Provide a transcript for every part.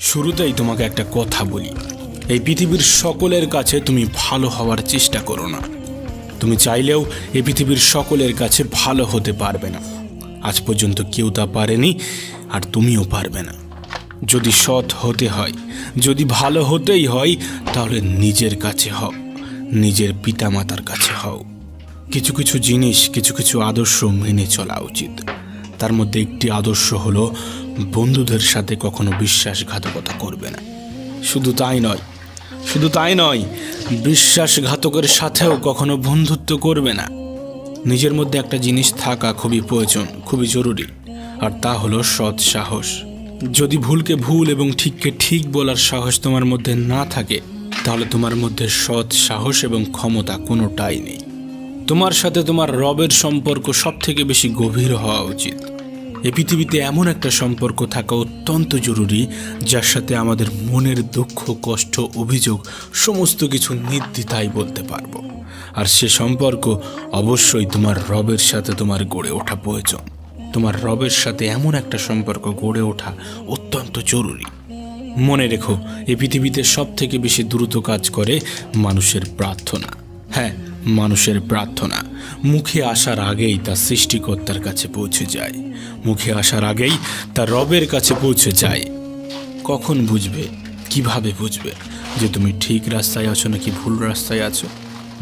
শুরুতেই তোমাকে একটা কথা বলি, এই পৃথিবীর সকলের কাছে তুমি ভালো হওয়ার চেষ্টা করো না। তুমি চাইলেও এই পৃথিবীর সকলের কাছে ভালো হতে পারবে না। আজ পর্যন্ত কেউ তা পারেনি, আর তুমিও পারবে না। যদি সৎ হতে হয়, যদি ভালো হতেই হয়, তাহলে নিজের কাছে হও, নিজের পিতামাতার কাছে হও। কিছু কিছু জিনিস, কিছু কিছু আদর্শ মেনে চলা উচিত। তার মধ্যে একটি আদর্শ হলো বন্ধুদের সাথে কখনো বিশ্বাসঘাতকতা করবে না। শুধু তাই নয়, বিশ্বাসঘাতকের সাথেও কখনো বন্ধুত্ব করবে না। নিজের মধ্যে একটা জিনিস থাকা খুবই প্রয়োজন, খুবই জরুরি, আর তা হলো সৎ সাহস। যদি ভুলকে ভুল এবং ঠিককে ঠিক বলার সাহস তোমার মধ্যে না থাকে, তাহলে তোমার মধ্যে সৎ সাহস এবং ক্ষমতা কোনোটাই নেই। তোমার সাথে তোমার রবের সম্পর্ক সব থেকে বেশি গভীর হওয়া উচিত। এই পৃথিবীতে এমন একটা সম্পর্ক থাকা অত্যন্ত জরুরি, যার সাথে আমাদের মনের দুঃখ, কষ্ট, অভিযোগ সমস্ত কিছু নির্দ্বিধায় বলতে পারবো। আর সে সম্পর্ক অবশ্যই তোমার রবের সাথে তোমার গড়ে ওঠা প্রয়োজন। তোমার রবের সাথে এমন একটা সম্পর্ক গড়ে ওঠা অত্যন্ত জরুরি। মনে রেখো, এই পৃথিবীতে সব থেকে বেশি দ্রুত কাজ করে মানুষের প্রার্থনা। হ্যাঁ, মানুষের প্রার্থনা মুখে আসার আগেই তা সৃষ্টিকর্তার কাছে পৌঁছে যায়, মুখে আসার আগেই তা রবের কাছে পৌঁছে যায়। কখন বুঝবে, কিভাবে বুঝবে যে তুমি ঠিক রাস্তায় আছো নাকি ভুল রাস্তায় আছো?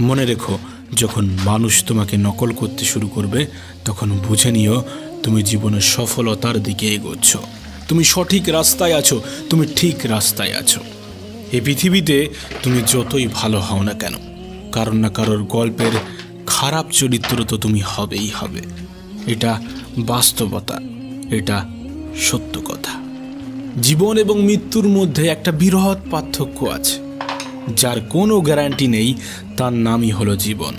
মনে রেখো, যখন মানুষ তোমাকে নকল করতে শুরু করবে, তখন বুঝে নিও তুমি জীবনের সফলতার দিকে এগোচ্ছ। তুমি সঠিক রাস্তায় আছো, তুমি ঠিক রাস্তায় আছো। এই পৃথিবীতে তুমি যতই ভালো হও না কেন, কারোর না কারোর গল্পের খারাপ চরিত্র তো তুমি হবেই হবে। এটা বাস্তবতা, এটা সত্য কথা। জীবন এবং মৃত্যুর মধ্যে একটা বৃহৎ পার্থক্য আছে। যার কোনো গ্যারান্টি নেই, তার নামই হলো জীবন,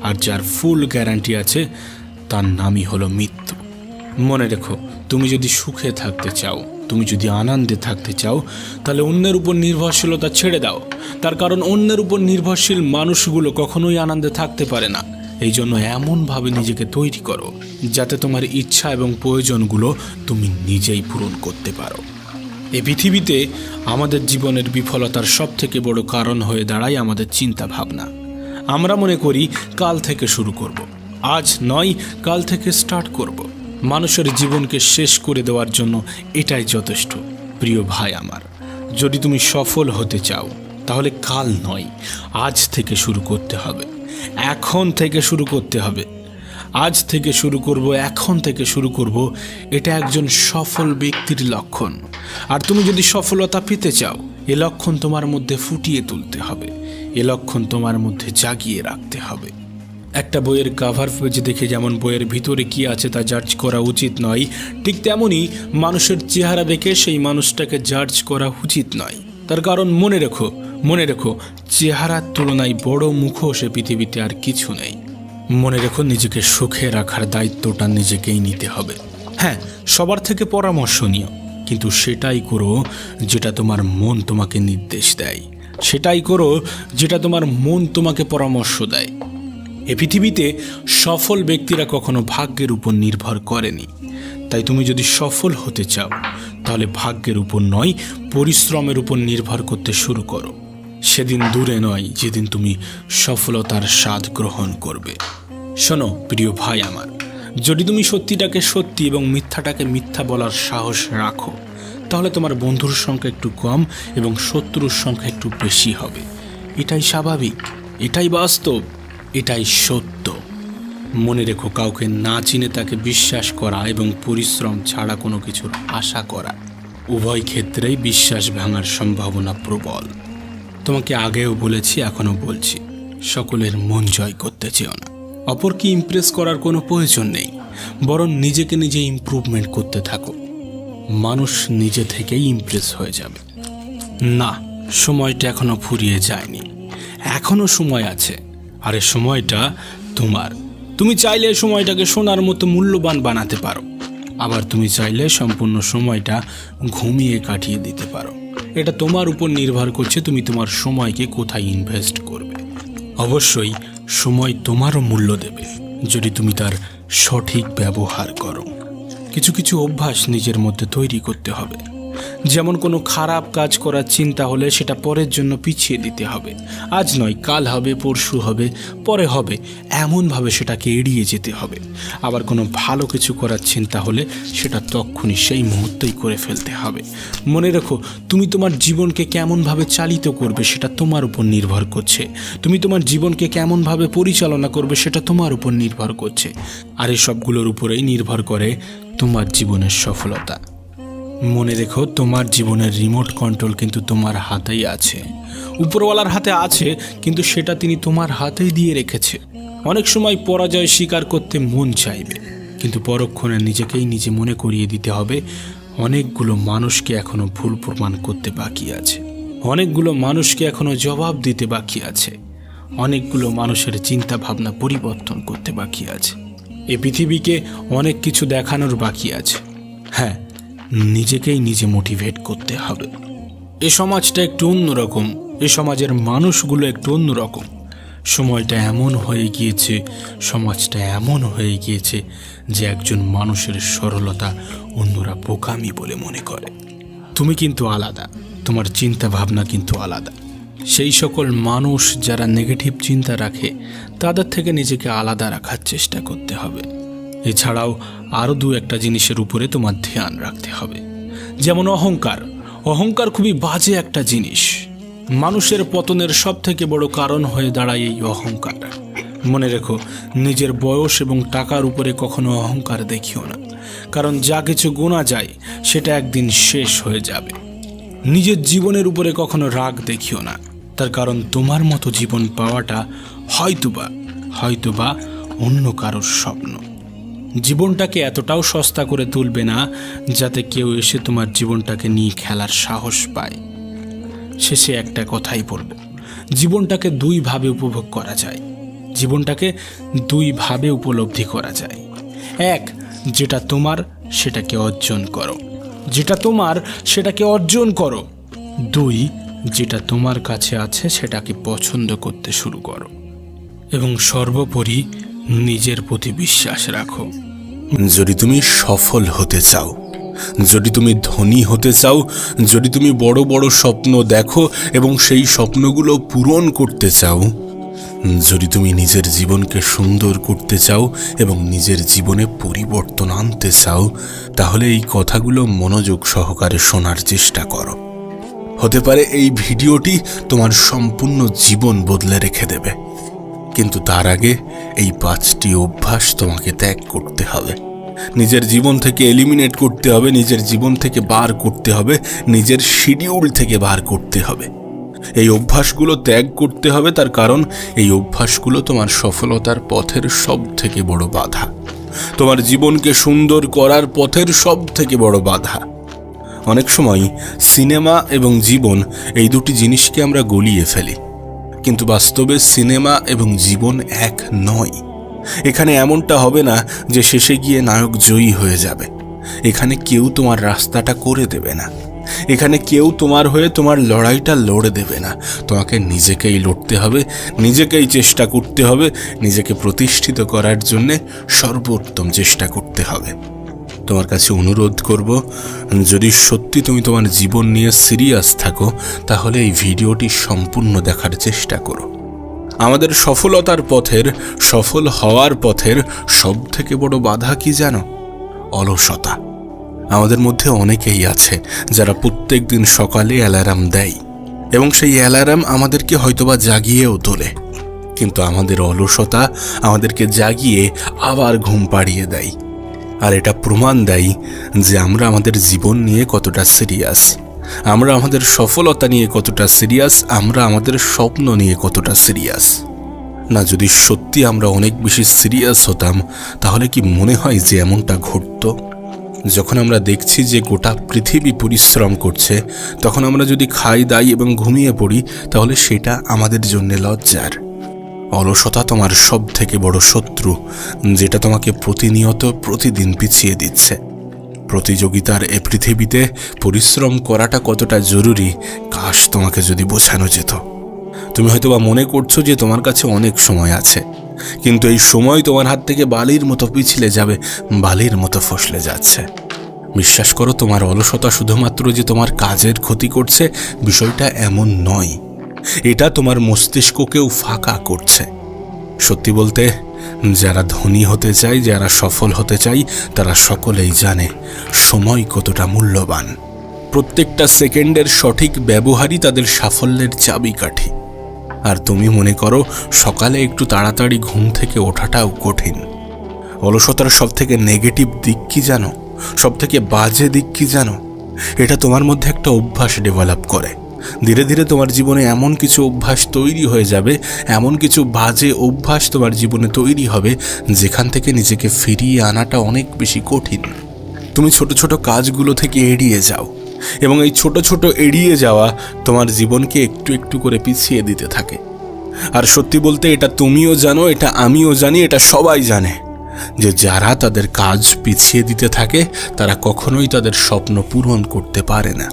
আর যার ফুল গ্যারান্টি আছে, তার নামই হলো মৃত্যু। মনে রেখো, তুমি যদি সুখে থাকতে চাও, তুমি যদি আনন্দে থাকতে চাও, তাহলে অন্যের উপর নির্ভরশীলতা ছেড়ে দাও। তার কারণ অন্যের উপর নির্ভরশীল মানুষগুলো কখনোই আনন্দে থাকতে পারে না। এই জন্য এমনভাবে নিজেকে তৈরি করো যাতে তোমার ইচ্ছা এবং প্রয়োজনগুলো তুমি নিজেই পূরণ করতে পারো। এই পৃথিবীতে আমাদের জীবনের বিফলতার সব থেকে বড় কারণ হয়ে দাঁড়ায় আমাদের চিন্তা ভাবনা। আমরা মনে করি কাল থেকে শুরু করব, আজ নয় কাল থেকে স্টার্ট করব। মানুষের জীবনকে শেষ করে দেওয়ার জন্য এটাই যথেষ্ট। প্রিয় ভাই আমার, যদি তুমি সফল হতে চাও, তাহলে কাল নয়, আজ থেকে শুরু করতে হবে, এখন থেকে শুরু করতে হবে। আজ থেকে শুরু করব, এখন থেকে শুরু করব, এটা একজন সফল ব্যক্তির লক্ষণ। আর তুমি যদি সফলতা পেতে চাও, এ লক্ষণ তোমার মধ্যে ফুটিয়ে তুলতে হবে, এ লক্ষণ তোমার মধ্যে জাগিয়ে রাখতে হবে। একটা বইয়ের কাভার পেজ দেখে যেমন বইয়ের ভিতরে কি আছে তা জাজ করা উচিত নয়, ঠিক তেমনই মানুষের চেহারা দেখে সেই মানুষটাকে জাজ করা উচিত নয়। তার কারণ মনে রেখো, চেহারার তুলনায় বড় মুখোশ পৃথিবীতে আর কিছু নেই। মনে রেখো, নিজেকে সুখে রাখার দায়িত্বটা নিজেকেই নিতে হবে। হ্যাঁ, সবার থেকে পরামর্শ নিও, কিন্তু সেটাই করো যেটা তোমার মন তোমাকে নির্দেশ দেয়, সেটাই করো যেটা তোমার মন তোমাকে পরামর্শ দেয়। এ পৃথিবীতে সফল ব্যক্তিরা কখনো ভাগ্যের উপর নির্ভর করেনি। তাই তুমি যদি সফল হতে চাও, তাহলে ভাগ্যের উপর নয়, পরিশ্রমের উপর নির্ভর করতে শুরু করো। সেদিন দূরে নয় যেদিন তুমি সফলতার স্বাদ গ্রহণ করবে। শোনো প্রিয় ভাই আমার, যদি তুমি সত্যিটাকে সত্যি এবং মিথ্যাটাকে মিথ্যা বলার সাহস রাখো, তাহলে তোমার বন্ধুর সংখ্যা একটু কম এবং শত্রুর সংখ্যা একটু বেশি হবে। এটাই স্বাভাবিক, এটাই বাস্তব, এটাই সত্য। মনে রেখো, কাউকে না চিনে তাকে বিশ্বাস করা এবং পরিশ্রম ছাড়া কোনো কিছুর আশা করা, উভয় ক্ষেত্রেই বিশ্বাস ভাঙার সম্ভাবনা প্রবল। তোমাকে আগেও বলেছি, এখনও বলছি, সকলের মন জয় করতে চেও না। অপরকে ইমপ্রেস করার কোনো প্রয়োজন নেই, বরং নিজেকে নিজে ইমপ্রুভমেন্ট করতে থাকো। মানুষ নিজে থেকেই ইমপ্রেস হয়ে যাবে। না, সময়টা এখনো ফুরিয়ে যায়নি, এখনো সময় আছে। আর এই সময়টা তোমার। তুমি চাইলে সময়টাকে সোনার মতো মূল্যবান বানাতে পারো, আবার তুমি চাইলে সম্পূর্ণ সময়টা ঘুমিয়ে কাটিয়ে দিতে পারো। এটা তোমার উপর নির্ভর করছে তুমি তোমার সময়কে কোথায় ইনভেস্ট করবে। অবশ্যই সময় তোমারও মূল্য দেবে যদি তুমি তার সঠিক ব্যবহার করো। কিছু কিছু অভ্যাস নিজের মধ্যে তৈরি করতে হবে। যেমন কোনো খারাপ কাজ করার চিন্তা হলে সেটা পরের জন্য পিছিয়ে দিতে হবে। আজ নয়, কাল হবে, পরশু হবে, পরে হবে, এমনভাবে সেটাকে এড়িয়ে যেতে হবে। আবার কোনো ভালো কিছু করার চিন্তা হলে সেটা তক্ষুনি সেই মুহূর্তেই করে ফেলতে হবে। মনে রেখো, তুমি তোমার জীবনকে কেমনভাবে চালিত করবে সেটা তোমার উপর নির্ভর করছে। তুমি তোমার জীবনকে কেমনভাবে পরিচালনা করবে সেটা তোমার উপর নির্ভর করছে। আর এসবগুলোর উপরেই নির্ভর করে তোমার জীবনের সফলতা। মনে রেখো, তোমার জীবনের রিমোট কন্ট্রোল কিন্তু তোমার হাতেই আছে। উপরওয়ালার হাতে আছে, কিন্তু সেটা তিনি তোমার হাতেই দিয়ে রেখেছে। অনেক সময় পরাজয় স্বীকার করতে মন চাইবে, কিন্তু পরক্ষণে নিজেকেই নিজে মনে করিয়ে দিতে হবে অনেকগুলো মানুষকে এখনো ভুল প্রমাণ করতে বাকি আছে, অনেকগুলো মানুষকে এখনো জবাব দিতে বাকি আছে, অনেকগুলো মানুষের চিন্তা ভাবনা পরিবর্তন করতে বাকি আছে। এই পৃথিবীকে অনেক কিছু দেখানোর বাকি আছে। হ্যাঁ, নিজেকেই নিজে মোটিভেট করতে হবে। এ সমাজটা একটু অন্যরকম, এ সমাজের মানুষগুলো একটু অন্যরকম। সময়টা এমন হয়ে গিয়েছে, সমাজটা এমন হয়ে গিয়েছে যে একজন মানুষের সরলতা অন্যরা বোকামি বলে মনে করে। তুমি কিন্তু আলাদা, তোমার চিন্তা ভাবনা কিন্তু আলাদা। সেই সকল মানুষ যারা নেগেটিভ চিন্তা রাখে তাদের থেকে নিজেকে আলাদা রাখার চেষ্টা করতে হবে। এছাড়াও আরও দু একটা জিনিসের উপরে তোমার ধ্যান রাখতে হবে, যেমন অহংকার। অহংকার খুবই বাজে একটা জিনিস। মানুষের পতনের সব থেকে বড় কারণ হয়ে দাঁড়ায় এই অহংকার। মনে রেখো, নিজের বয়স এবং টাকার উপরে কখনো অহংকার দেখিও না, কারণ যা কিছু গোনা যায় সেটা একদিন শেষ হয়ে যাবে। নিজের জীবনের উপরে কখনো রাগ দেখিও না, তার কারণ তোমার মতো জীবন পাওয়াটা হয়তোবা অন্য কারোর স্বপ্ন। জীবনটাকে এতটাও সস্তা করে তুলবে না যাতে কেউ এসে তোমার জীবনটাকে নিয়ে খেলার সাহস পায়। শেষে একটা কথাই বলবো, জীবনটাকে দুইভাবে উপভোগ করা যায়, জীবনটাকে দুইভাবে উপলব্ধি করা যায়। এক, যেটা তোমার সেটাকে অর্জন করো, যেটা তোমার সেটাকে অর্জন করো। দুই, যেটা তোমার কাছে আছে সেটাকে পছন্দ করতে শুরু করো। এবং সর্বোপরি নিজের প্রতি বিশ্বাস রাখো। যদি তুমি সফল হতে চাও, যদি তুমি ধনী হতে চাও, যদি তুমি বড় বড় স্বপ্ন দেখো এবং সেই স্বপ্নগুলো পূরণ করতে চাও, যদি তুমি নিজের জীবনকে সুন্দর করতে চাও এবং নিজের জীবনে পরিবর্তন আনতে চাও, তাহলে এই কথাগুলো মনোযোগ সহকারে শোনার চেষ্টা করো। হতে পারে এই ভিডিওটি তোমার সম্পূর্ণ জীবন বদলে রেখে দেবে, কিন্তু তার আগে এই 5টি অভ্যাস তোমাকে ত্যাগ করতে হবে, নিজের জীবন থেকে এলিমিনেট করতে হবে, নিজের জীবন থেকে বার করতে হবে, নিজের শিডিউল থেকে বার করতে হবে। এই অভ্যাসগুলো ত্যাগ করতে হবে, তার কারণ এই অভ্যাসগুলো তোমার সফলতার পথের সব থেকে বড় বাধা, তোমার জীবনকে সুন্দর করার পথের সব থেকে বড় বাধা। অনেক সময় সিনেমা এবং জীবন এই দুটি জিনিসকে আমরা গলিয়ে ফেলি, কিন্তু বাস্তবে সিনেমা এবং জীবন এক নয়। এখানে এমনটা হবে না যে শেষে গিয়ে নায়ক জয়ী হয়ে যাবে। এখানে কেউ তোমার রাস্তাটা করে দেবে না, এখানে কেউ তোমার হয়ে তোমার লড়াইটা লড়ে দেবে না। তোমাকে নিজেকেই লড়তে হবে, নিজেকেই চেষ্টা করতে হবে, নিজেকে প্রতিষ্ঠিত করার জন্যে সর্বোত্তম চেষ্টা করতে হবে। তোমার কাছে অনুরোধ করব, যদি সত্যি তুমি তোমার জীবন নিয়ে সিরিয়াস থাকো, তাহলে এই ভিডিওটি সম্পূর্ণ দেখার চেষ্টা করো। আমাদের সফলতার পথের, সফল হওয়ার পথের সব থেকে বড় বাধা কি জানো? অলসতা। আমাদের মধ্যে অনেকেই আছে যারা প্রত্যেক দিন সকালে অ্যালার্ম দেয় এবং সেই অ্যালার্ম আমাদেরকে হয়তোবা জাগিয়েও তোলে, কিন্তু আমাদের অলসতা আমাদেরকে জাগিয়ে আবার ঘুম পাড়িয়ে দেয়। আর এটা প্রমাণ দেয় যে আমরা আমাদের জীবন নিয়ে কতটা সিরিয়াস, আমরা আমাদের সফলতা নিয়ে কতটা সিরিয়াস, আমরা আমাদের স্বপ্ন নিয়ে কতটা সিরিয়াস। না, যদি সত্যি আমরা অনেক বেশি সিরিয়াস হতাম, তাহলে কি মনে হয় যে এমনটা ঘটতো? যখন আমরা দেখছি যে গোটা পৃথিবী পরিশ্রম করছে, তখন আমরা যদি খাই দাই এবং ঘুমিয়ে পড়ি, তাহলে সেটা আমাদের জন্য লজ্জার। অলসতা তোমার সব থেকে বড় শত্রু, যেটা তোমাকে প্রতিনিয়ত প্রতিদিন পিছিয়ে দিচ্ছে। প্রতিযোগিতার এ পৃথিবীতে পরিশ্রম করাটা কতটা জরুরি, কাশ তোমাকে যদি বোঝানো যেত। তুমি হয়তোবা মনে করছো যে তোমার কাছে অনেক সময় আছে, কিন্তু এই সময় তোমার হাত থেকে বালির মতো পিছলে যাবে, বালির মতো ফসলে যাচ্ছে। বিশ্বাস করো, তোমার অলসতা শুধুমাত্র যে তোমার কাজের ক্ষতি করছে বিষয়টা এমন নয়, এটা তোমার মস্তিষ্ককেও ফাঁকা করছে। সত্যি বলতে, যারা ধনী হতে চায়, যারা সফল হতে চায়, তারা সকলেই জানে সময় কতটা মূল্যবান। প্রত্যেকটা সেকেন্ডের সঠিক ব্যবহারই তাদের সাফল্যের চাবিকাঠি। আর তুমি মনে করো সকালে একটু তাড়াতাড়ি ঘুম থেকে ওঠাটাও কঠিন। অলসতার সব থেকে নেগেটিভ দিক কি জানো? সব থেকে বাজে দিক কি জানো? এটা তোমার মধ্যে একটা অভ্যাস ডেভেলপ করে। ধীরে ধীরে তোমার জীবনে এমন কিছু অভ্যাস তৈরি হয়ে যাবে, এমন কিছু বাজে অভ্যাস তোমার জীবনে তৈরি হবে যেখান থেকে নিজেকে ফিরিয়ে আনাটা অনেক বেশি কঠিন। তুমি ছোট ছোট কাজগুলো থেকে এড়িয়ে যাও, এবং এই ছোট ছোট এড়িয়ে যাওয়া তোমার জীবনকে একটু একটু করে পিছিয়ে দিতে থাকে। আর সত্যি বলতে, এটা তুমিও জানো, এটা আমিও জানি, এটা সবাই জানে যে যারা তাদের কাজ পিছিয়ে দিতে থাকে তারা কখনোই তাদের স্বপ্ন পূরণ করতে পারে না।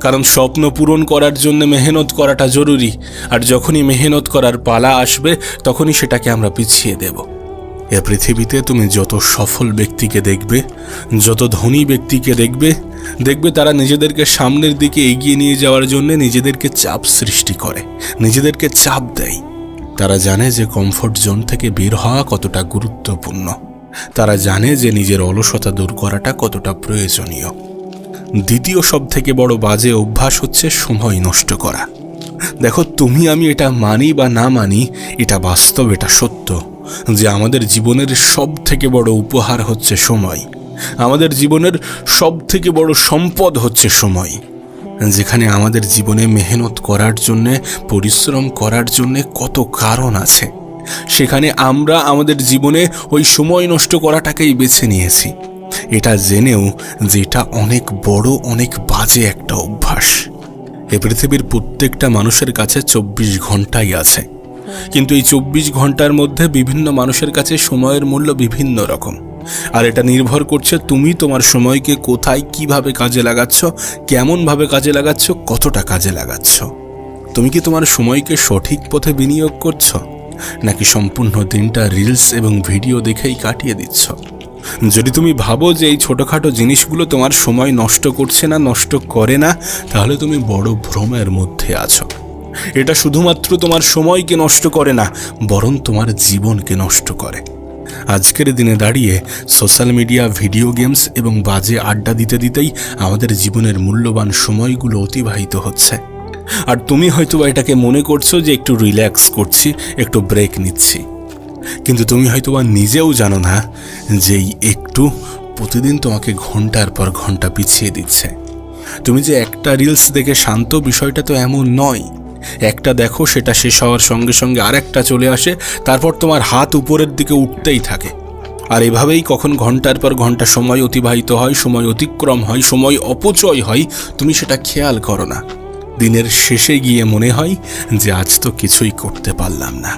কারণ স্বপ্ন পূরণ করার জন্য মেহনত করাটা জরুরি, আর যখনই মেহনত করার পালা আসবে তখনই সেটাকে আমরা পিছিয়ে দেব। এ পৃথিবীতে তুমি যত সফল ব্যক্তিকে দেখবে, যত ধনী ব্যক্তিকে দেখবে তারা নিজেদেরকে সামনের দিকে এগিয়ে নিয়ে যাওয়ার জন্য নিজেদেরকে চাপ সৃষ্টি করে, নিজেদেরকে চাপ দেয়। তারা জানে যে কমফোর্ট জোন থেকে বের হওয়া কতটা গুরুত্বপূর্ণ। তারা জানে যে নিজের অলসতা দূর করাটা কতটা প্রয়োজনীয়। দ্বিতীয় সব থেকে বড় বাজে অভ্যাস হচ্ছে সময় নষ্ট করা। দেখো, তুমি আমি এটা মানি বা না মানি, এটা বাস্তব, এটা সত্য যে আমাদের জীবনের সব থেকে বড় উপহার হচ্ছে সময়। আমাদের জীবনের সব থেকে বড় সম্পদ হচ্ছে সময়। যেখানে আমাদের জীবনে মেহনত করার জন্যে, পরিশ্রম করার জন্যে কত কারণ আছে, সেখানে আমরা আমাদের জীবনে ওই সময় নষ্ট করাটাকেই বেছে নিয়েছি, এটা জেনেও যে এটা অনেক বড়, অনেক বাজে একটা অভ্যাস। এ পৃথিবীর প্রত্যেকটা মানুষের কাছে 24 ঘন্টাই আছে, কিন্তু এই 24 ঘন্টার মধ্যে বিভিন্ন মানুষের কাছে সময়ের মূল্য বিভিন্ন রকম। আর এটা নির্ভর করছে তুমি তোমার সময়কে কোথায়, কিভাবে কাজে লাগাচ্ছ, কেমনভাবে কাজে লাগাচ্ছ, কতটা কাজে লাগাচ্ছ। তুমি কি তোমার সময়কে সঠিক পথে বিনিয়োগ করছো, নাকি সম্পূর্ণ দিনটা রিলস এবং ভিডিও দেখেই কাটিয়ে দিচ্ছ? যদি তুমি ভাবো যে এই ছোটোখাটো জিনিসগুলো তোমার সময় নষ্ট করছে না, নষ্ট করে না, তাহলে তুমি বড় ভ্রমের মধ্যে আছো। এটা শুধুমাত্র তোমার সময়কে নষ্ট করে না, বরং তোমার জীবনকে নষ্ট করে। আজকের দিনে দাঁড়িয়ে সোশ্যাল মিডিয়া, ভিডিও গেমস এবং বাজে আড্ডা দিতে দিতেই আমাদের জীবনের মূল্যবান সময়গুলো অতিবাহিত হচ্ছে। আর তুমি হয়তো এটাকে মনে করছো যে একটু রিল্যাক্স করছি, একটু ব্রেক নিচ্ছি, কিন্তু তুমি হয়তো নিজেও জানো না যে এই একটু প্রতিদিন তোমাকে ঘন্টার পর ঘন্টা পিছিয়ে দিচ্ছে। তুমি যে একটা রিলস দেখে শান্ত, বিষয়টা তো এমন নয়। একটা দেখো, সেটা শেষ হওয়ার সঙ্গে সঙ্গে আরেকটা চলে আসে, তারপর তোমার হাত উপরের দিকে উঠতেই থাকে। আর এভাবেই কখন ঘন্টার পর ঘন্টা সময় অতিবাহিত হয়, সময় অতিক্রম হয়, সময় অপচয় হয়, তুমি সেটা খেয়াল করো না। দিনের শেষে গিয়ে মনে হয় যে আজ তো কিছুই করতে পারলাম না।